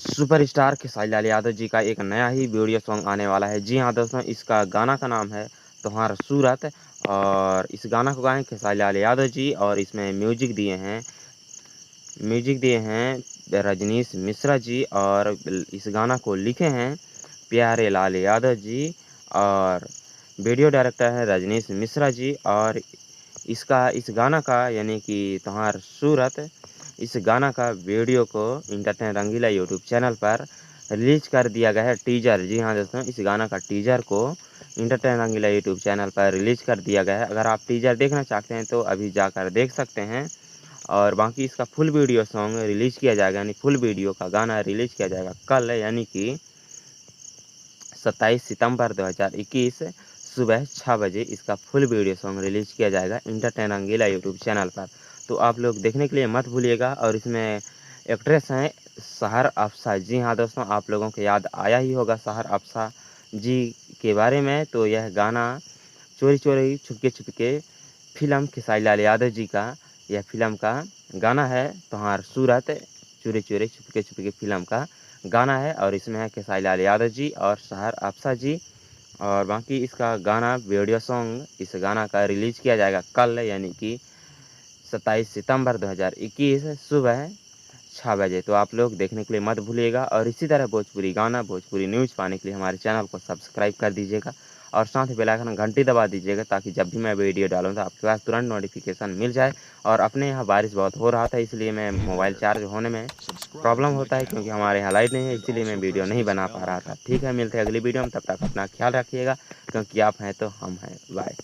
Superstar Khesari Lal Yadav ji का एक नया ही वीडियो सॉन्ग आने वाला है। जी हाँ दोस्तों, इसका गाना का नाम है तुम्हारा सूरत। और इस गाना को गाए हैं खेसारी लाल यादव जी, और इसमें म्यूजिक दिए हैं रजनीश मिश्रा जी, और इस गाना को लिखे हैं प्यारे लाल यादव जी, और वीडियो डायरेक्टर है रजनीश मिश्रा जी। और इस गाना का यानी कि तुम्हार सूरत, इस गाना का वीडियो को इंटरटेन रंगीला यूट्यूब चैनल पर रिलीज कर दिया गया है, टीजर। जी हाँ दोस्तों, इस गाना का टीजर को इंटरटेन रंगीला यूट्यूब चैनल पर रिलीज कर दिया गया है। अगर आप टीजर देखना चाहते हैं तो अभी जाकर देख सकते हैं। और बाकी इसका फुल वीडियो सॉन्ग रिलीज किया जाएगा, यानी फुल वीडियो का गाना रिलीज किया जाएगा कल, यानी कि 27 सितंबर 2021 सुबह 6 बजे इसका फुल वीडियो सॉन्ग रिलीज किया जाएगा इंटरटेन रंगीला यूट्यूब चैनल पर। तो आप लोग देखने के लिए मत भूलिएगा। और इसमें एक्ट्रेस हैं सहर अफसा। जी हाँ दोस्तों, आप लोगों को याद आया ही होगा सहर अफसा जी के बारे में। तो यह गाना चोरी चोरी छुपके छुपके फिल्म खेसारी लाल यादव जी का यह फिल्म का गाना है, तुम्हार सूरत चोरी चोरी छुपके छुपके फिल्म का गाना है। और इसमें है खेसारी लाल यादव जी और सहर अफसा जी। और बाकी इसका गाना वीडियो सॉन्ग, इस गाना का रिलीज किया जाएगा कल, यानी कि 27 सितंबर 2021 सुबह 6 बजे। तो आप लोग देखने के लिए मत भूलिएगा। और इसी तरह भोजपुरी गाना, भोजपुरी न्यूज़ पाने के लिए हमारे चैनल को सब्सक्राइब कर दीजिएगा, और साथ ही बेल आइकन घंटी दबा दीजिएगा, ताकि जब भी मैं वीडियो डालूँ तो आपके पास तुरंत नोटिफिकेशन मिल जाए। और अपने यहाँ बारिश बहुत हो रहा था, इसलिए मैं मोबाइल चार्ज होने में प्रॉब्लम होता है, क्योंकि हमारे यहाँ लाइट नहीं है, इसीलिए मैं वीडियो नहीं बना पा रहा था। ठीक है, मिलते हैं अगली वीडियो में, तब तक अपना ख्याल रखिएगा, क्योंकि आप हैं तो हम हैं। बाय।